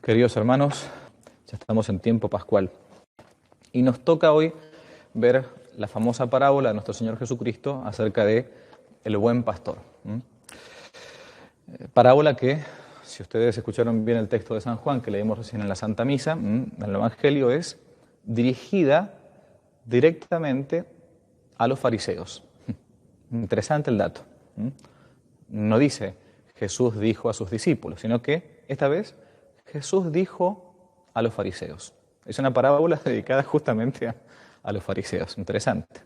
Queridos hermanos, ya estamos en tiempo pascual y nos toca hoy ver la famosa parábola de nuestro Señor Jesucristo acerca de el buen pastor. Parábola que, si ustedes escucharon bien el texto de San Juan que leímos recién en la Santa Misa, en el Evangelio, es dirigida directamente a los fariseos. Interesante el dato. No dice Jesús dijo a sus discípulos, sino que esta vez Jesús dijo a los fariseos. Es una parábola dedicada justamente a los fariseos. Interesante.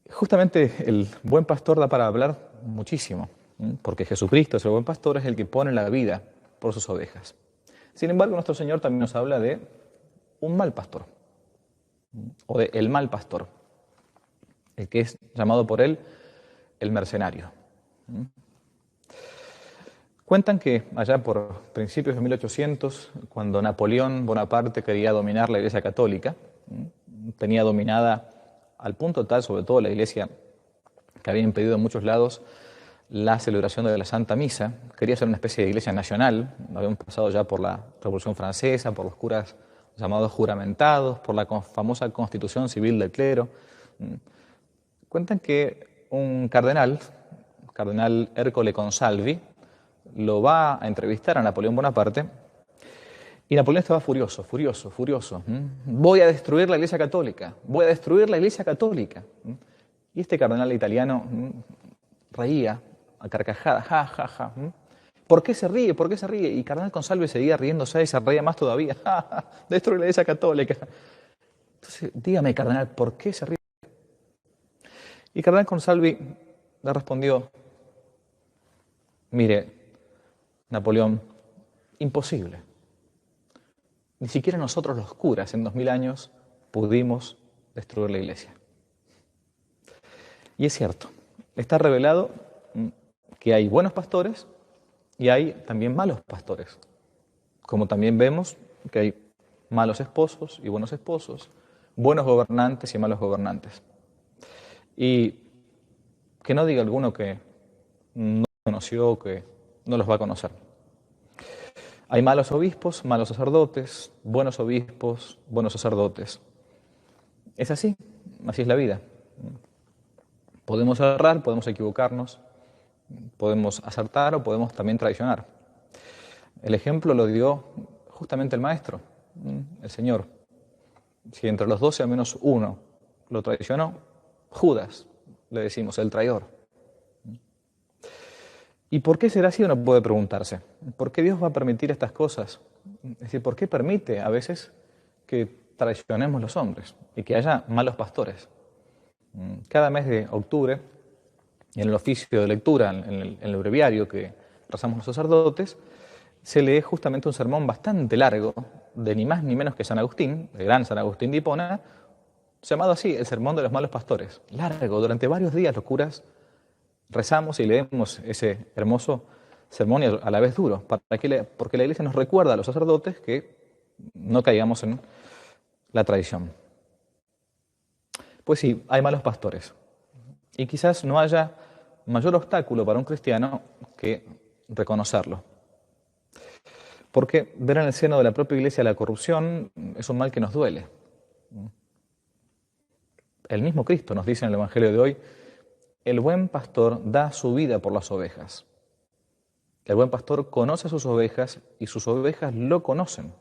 Justamente el buen pastor da para hablar muchísimo, porque Jesucristo es el buen pastor, es el que pone la vida por sus ovejas. Sin embargo, nuestro Señor también nos habla de un mal pastor, o de el mal pastor, el que es llamado por él el mercenario. Cuentan que allá por principios de 1800, cuando Napoleón Bonaparte quería dominar la Iglesia Católica, tenía dominada al punto tal, sobre todo la Iglesia, que había impedido en muchos lados la celebración de la Santa Misa, quería ser una especie de iglesia nacional. Habíamos pasado ya por la Revolución Francesa, por los curas llamados juramentados, por la famosa Constitución Civil del Clero. Cuentan que un cardenal Ercole Consalvi, lo va a entrevistar a Napoleón Bonaparte, y Napoleón estaba furioso. Voy a destruir la Iglesia Católica, voy a destruir la Iglesia Católica. Y este cardenal italiano reía a carcajadas, ja. ¿Por qué se ríe? Y cardenal Consalvi seguía riéndose y se reía más todavía. Destruir la Iglesia Católica. Entonces, dígame, cardenal, ¿por qué se ríe? Y cardenal Consalvi le respondió: mire, Napoleón, imposible. Ni siquiera nosotros los curas en 2000 años pudimos destruir la iglesia. Y es cierto, está revelado que hay buenos pastores y hay también malos pastores. Como también vemos que hay malos esposos y buenos esposos, buenos gobernantes y malos gobernantes. Y que no diga alguno que no conoció, que no los va a conocer. Hay malos obispos, malos sacerdotes, buenos obispos, buenos sacerdotes. Es así es la vida. Podemos errar, podemos equivocarnos, podemos acertar o podemos también traicionar. El ejemplo lo dio justamente el Maestro, el Señor. Si entre los 12 al menos uno lo traicionó, Judas, le decimos, el traidor. ¿Y por qué será así? Uno puede preguntarse. ¿Por qué Dios va a permitir estas cosas? Es decir, ¿por qué permite a veces que traicionemos los hombres y que haya malos pastores? Cada mes de octubre, en el oficio de lectura, en el breviario que rezamos los sacerdotes, se lee justamente un sermón bastante largo de ni más ni menos que San Agustín, el gran San Agustín de Hipona, llamado así, el Sermón de los Malos Pastores. Largo, durante varios días los curas rezamos y leemos ese hermoso sermón y a la vez duro, porque la Iglesia nos recuerda a los sacerdotes que no caigamos en la traición. Pues sí, hay malos pastores. Y quizás no haya mayor obstáculo para un cristiano que reconocerlo. Porque ver en el seno de la propia Iglesia la corrupción es un mal que nos duele. El mismo Cristo nos dice en el Evangelio de hoy: el buen pastor da su vida por las ovejas. El buen pastor conoce a sus ovejas y sus ovejas lo conocen.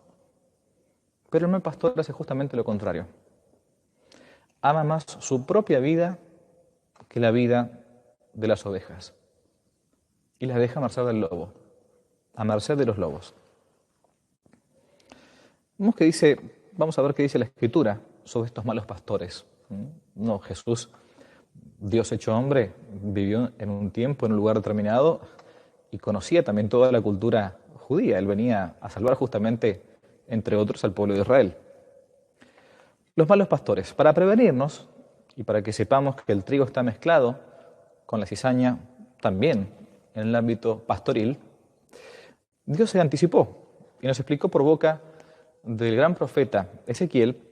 Pero el mal pastor hace justamente lo contrario. Ama más su propia vida que la vida de las ovejas. Y las deja a merced del lobo, a merced de los lobos. Vamos a ver qué dice la Escritura sobre estos malos pastores. No, Jesús, Dios hecho hombre, vivió en un tiempo, en un lugar determinado y conocía también toda la cultura judía. Él venía a salvar justamente, entre otros, al pueblo de Israel. Los malos pastores, para prevenirnos y para que sepamos que el trigo está mezclado con la cizaña también en el ámbito pastoril, Dios se anticipó y nos explicó por boca del gran profeta Ezequiel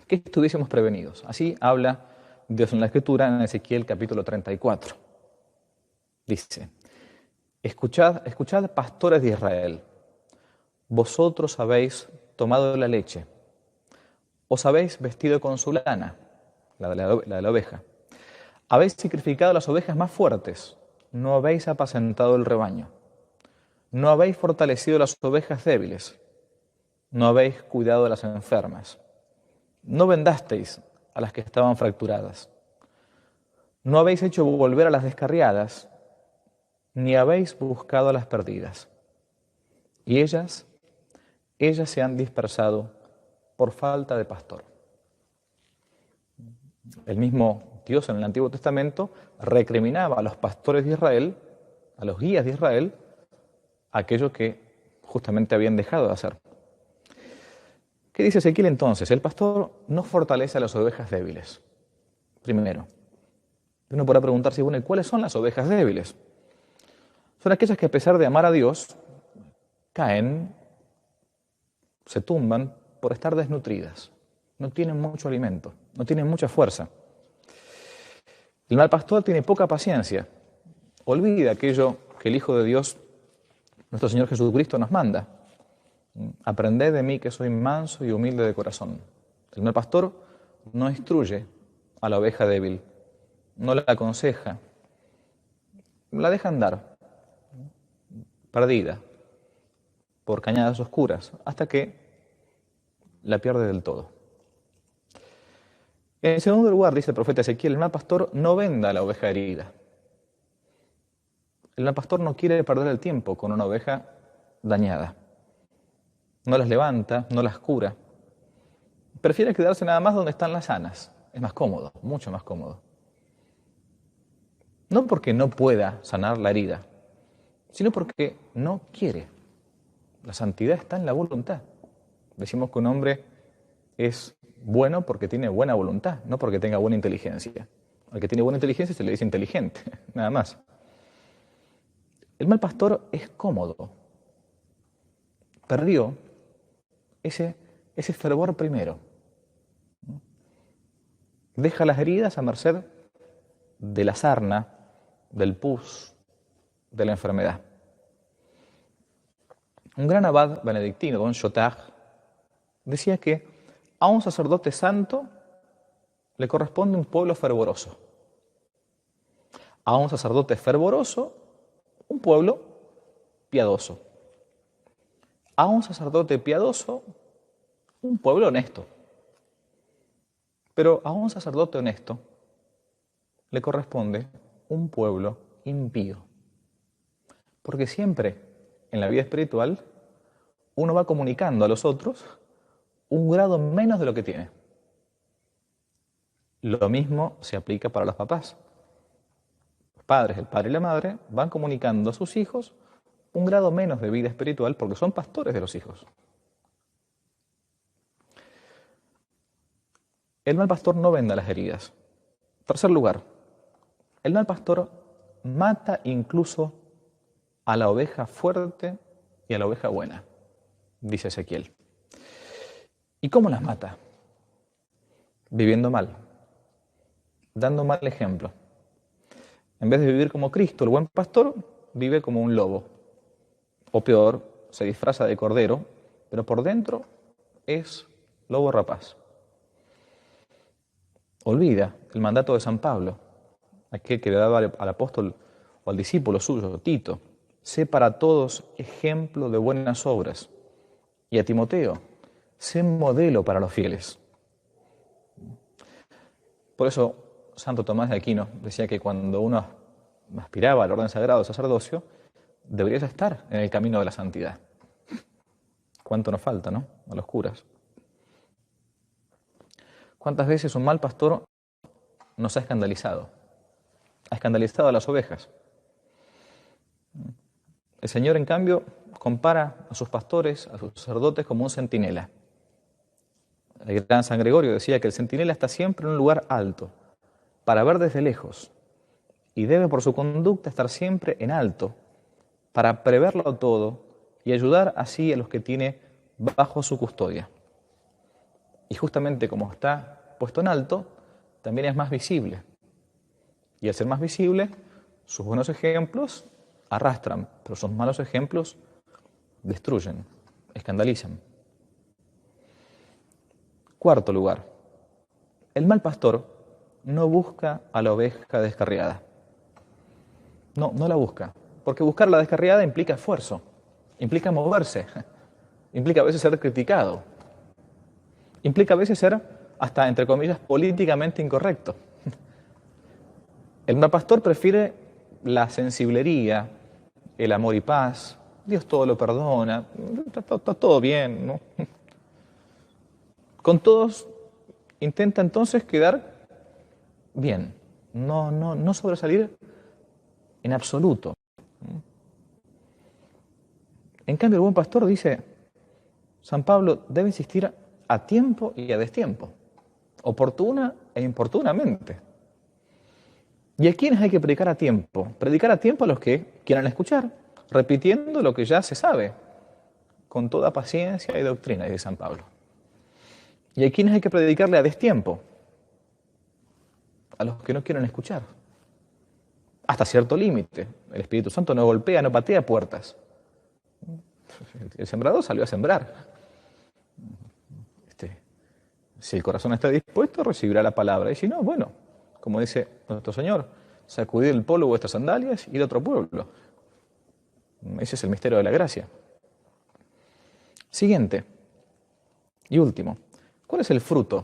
que estuviésemos prevenidos. Así habla Dios en la Escritura en Ezequiel capítulo 34. Dice: Escuchad, escuchad, pastores de Israel, vosotros habéis tomado la leche, os habéis vestido con su lana, la de la oveja, habéis sacrificado las ovejas más fuertes, no habéis apacentado el rebaño, no habéis fortalecido las ovejas débiles, no habéis cuidado de las enfermas, no vendasteis a las que estaban fracturadas, no habéis hecho volver a las descarriadas, ni habéis buscado a las perdidas. Y ellas se han dispersado por falta de pastor. El mismo Dios en el Antiguo Testamento recriminaba a los pastores de Israel, a los guías de Israel, aquello que justamente habían dejado de hacer. ¿Qué dice Ezequiel entonces? El pastor no fortalece a las ovejas débiles. Primero, uno podrá preguntarse, bueno, ¿y cuáles son las ovejas débiles? Son aquellas que a pesar de amar a Dios, caen, se tumban por estar desnutridas. No tienen mucho alimento, no tienen mucha fuerza. El mal pastor tiene poca paciencia. Olvida aquello que el Hijo de Dios, nuestro Señor Jesucristo, nos manda. Aprended de mí que soy manso y humilde de corazón. El mal pastor no instruye a la oveja débil, no la aconseja, la deja andar, perdida, por cañadas oscuras, hasta que la pierde del todo. En segundo lugar, dice el profeta Ezequiel, el mal pastor no venda a la oveja herida. El mal pastor no quiere perder el tiempo con una oveja dañada. No las levanta, no las cura. Prefiere quedarse nada más donde están las sanas. Es más cómodo, mucho más cómodo. No porque no pueda sanar la herida, sino porque no quiere. La santidad está en la voluntad. Decimos que un hombre es bueno porque tiene buena voluntad, no porque tenga buena inteligencia. Al que tiene buena inteligencia se le dice inteligente, nada más. El mal pastor es cómodo. Perdió ese fervor primero. Deja las heridas a merced de la sarna, del pus, de la enfermedad. Un gran abad benedictino, don Chotard, decía que a un sacerdote santo le corresponde un pueblo fervoroso. A un sacerdote fervoroso, un pueblo piadoso. A un sacerdote piadoso, un pueblo honesto. Pero a un sacerdote honesto le corresponde un pueblo impío. Porque siempre en la vida espiritual uno va comunicando a los otros un grado menos de lo que tiene. Lo mismo se aplica para los papás. Los padres, el padre y la madre, van comunicando a sus hijos un grado menos de vida espiritual porque son pastores de los hijos. El mal pastor no venda las heridas. Tercer lugar, el mal pastor mata incluso a la oveja fuerte y a la oveja buena, dice Ezequiel. ¿Y cómo las mata? Viviendo mal, dando mal ejemplo. En vez de vivir como Cristo, el buen pastor, vive como un lobo. O peor, se disfraza de cordero, pero por dentro es lobo rapaz. Olvida el mandato de San Pablo, aquel que le daba al apóstol o al discípulo suyo, Tito. Sé para todos ejemplo de buenas obras. Y a Timoteo, sé modelo para los fieles. Por eso, Santo Tomás de Aquino decía que cuando uno aspiraba al orden sagrado del sacerdocio, deberías estar en el camino de la santidad. ¿Cuánto nos falta, no? A los curas. ¿Cuántas veces un mal pastor nos ha escandalizado? Ha escandalizado a las ovejas. El Señor, en cambio, compara a sus pastores, a sus sacerdotes, como un centinela. El gran San Gregorio decía que el centinela está siempre en un lugar alto, para ver desde lejos, y debe por su conducta estar siempre en alto, para preverlo todo y ayudar así a los que tiene bajo su custodia. Y justamente como está puesto en alto, también es más visible. Y al ser más visible, sus buenos ejemplos arrastran, pero sus malos ejemplos destruyen, escandalizan. Cuarto lugar, el mal pastor no busca a la oveja descarriada. No la busca, porque buscar a la descarriada implica esfuerzo, implica moverse, implica a veces ser criticado, implica a veces ser hasta, entre comillas, políticamente incorrecto. El mal pastor prefiere la sensiblería, el amor y paz, Dios todo lo perdona, está todo bien, ¿no? Con todos intenta entonces quedar bien, no sobresalir en absoluto. En cambio, el buen pastor, dice San Pablo, debe insistir a tiempo y a destiempo, oportuna e importunamente. ¿Y a quiénes hay que predicar a tiempo? Predicar a tiempo a los que quieran escuchar, repitiendo lo que ya se sabe, con toda paciencia y doctrina, dice San Pablo. ¿Y a quiénes hay que predicarle a destiempo? A los que no quieren escuchar. Hasta cierto límite. El Espíritu Santo no golpea, no patea puertas. El sembrador salió a sembrar. Si el corazón está dispuesto, recibirá la palabra. Y si no, bueno, como dice nuestro Señor, sacudid el polvo de vuestras sandalias y ir a otro pueblo. Ese es el misterio de la gracia. Siguiente y último. ¿Cuál es el fruto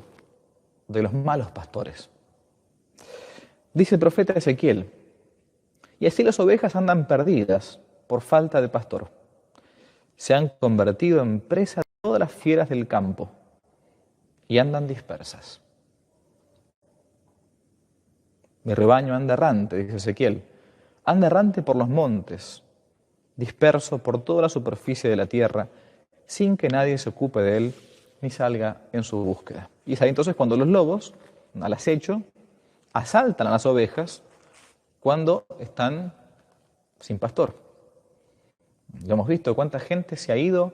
de los malos pastores? Dice el profeta Ezequiel, y así las ovejas andan perdidas por falta de pastor. Se han convertido en presa de todas las fieras del campo y andan dispersas. Mi rebaño anda errante, dice Ezequiel, anda errante por los montes, disperso por toda la superficie de la tierra, sin que nadie se ocupe de él ni salga en su búsqueda. Y es ahí entonces cuando los lobos, al acecho, asaltan a las ovejas cuando están sin pastor. Lo hemos visto, cuánta gente se ha ido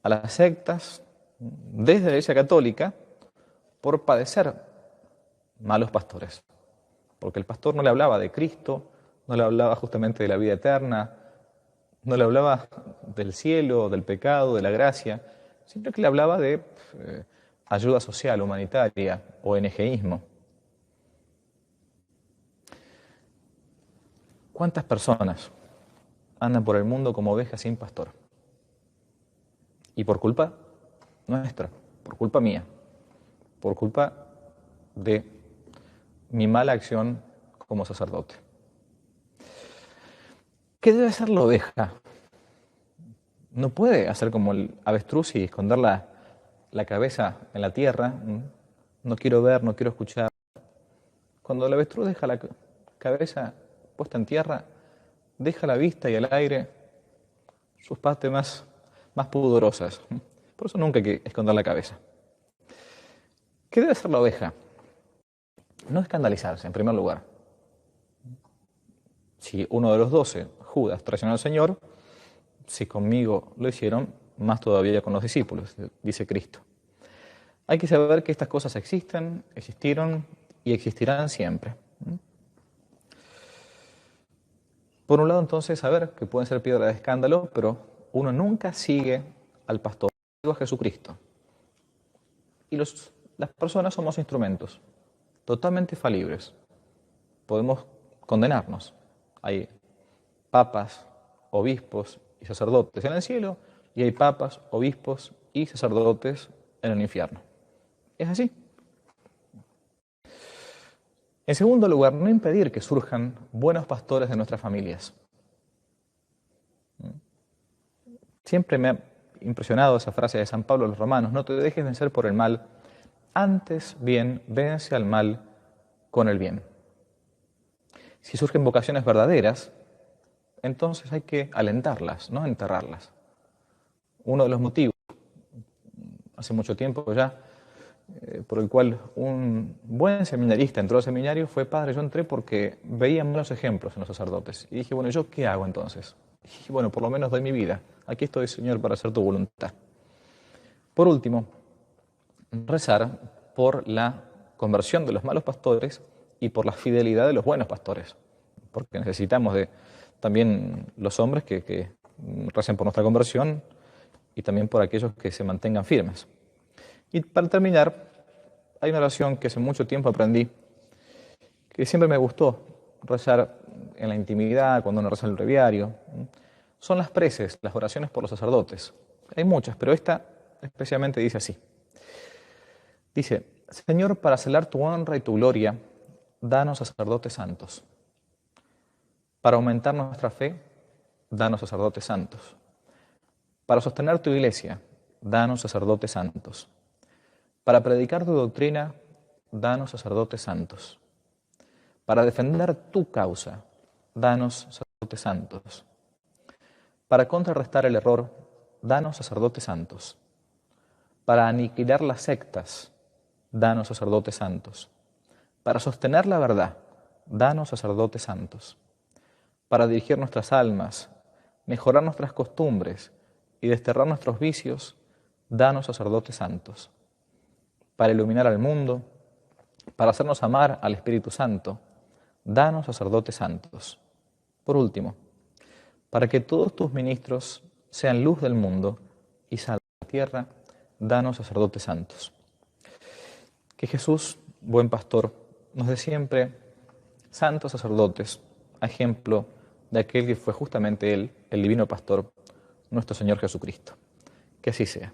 a las sectas desde la Iglesia Católica por padecer malos pastores. Porque el pastor no le hablaba de Cristo, no le hablaba justamente de la vida eterna, no le hablaba del cielo, del pecado, de la gracia, sino que le hablaba de ayuda social, humanitaria, ONGismo. ¿Cuántas personas andan por el mundo como ovejas sin pastor? Y por culpa nuestra, por culpa mía, por culpa de mi mala acción como sacerdote. ¿Qué debe hacer la oveja? No puede hacer como el avestruz y esconder la cabeza en la tierra. No quiero ver, no quiero escuchar. Cuando el avestruz deja la cabeza puesta en tierra, deja la vista y el aire sus partes más pudorosas. Por eso nunca hay que esconder la cabeza. ¿Qué debe hacer la oveja? No escandalizarse, en primer lugar. Si uno de los 12, Judas, traicionó al Señor, si conmigo lo hicieron, más todavía con los discípulos, dice Cristo. Hay que saber que estas cosas existen, existieron y existirán siempre. Por un lado, entonces, saber que pueden ser piedra de escándalo, pero uno nunca sigue al pastor, sigue a Jesucristo. Y las personas somos instrumentos, totalmente falibles. Podemos condenarnos. Hay papas, obispos y sacerdotes en el cielo, y hay papas, obispos y sacerdotes en el infierno. Es así. En segundo lugar, no impedir que surjan buenos pastores de nuestras familias. Siempre me ha impresionado esa frase de San Pablo a los romanos: no te dejes vencer por el mal, antes bien vence al mal con el bien. Si surgen vocaciones verdaderas, entonces hay que alentarlas, no enterrarlas. Uno de los motivos, hace mucho tiempo ya, por el cual un buen seminarista entró al seminario fue: padre, yo entré porque veía malos ejemplos en los sacerdotes. Y dije, bueno, ¿yo qué hago entonces? Y dije, bueno, por lo menos doy mi vida. Aquí estoy, Señor, para hacer tu voluntad. Por último, rezar por la conversión de los malos pastores y por la fidelidad de los buenos pastores. Porque necesitamos de también los hombres que recen por nuestra conversión y también por aquellos que se mantengan firmes. Y para terminar, hay una oración que hace mucho tiempo aprendí, que siempre me gustó rezar en la intimidad, cuando uno reza el breviario. Son las preces, las oraciones por los sacerdotes. Hay muchas, pero esta especialmente dice así. Dice: Señor, para celar tu honra y tu gloria, danos sacerdotes santos. Para aumentar nuestra fe, danos sacerdotes santos. Para sostener tu iglesia, danos sacerdotes santos. Para predicar tu doctrina, danos sacerdotes santos. Para defender tu causa, danos sacerdotes santos. Para contrarrestar el error, danos sacerdotes santos. Para aniquilar las sectas, danos sacerdotes santos. Para sostener la verdad, danos sacerdotes santos. Para dirigir nuestras almas, mejorar nuestras costumbres y desterrar nuestros vicios, danos sacerdotes santos. Para iluminar al mundo, para hacernos amar al Espíritu Santo, danos sacerdotes santos. Por último, para que todos tus ministros sean luz del mundo y sal de la tierra, danos sacerdotes santos. Que Jesús, buen pastor, nos dé siempre santos sacerdotes, a ejemplo de aquel que fue justamente Él, el divino pastor, nuestro Señor Jesucristo. Que así sea.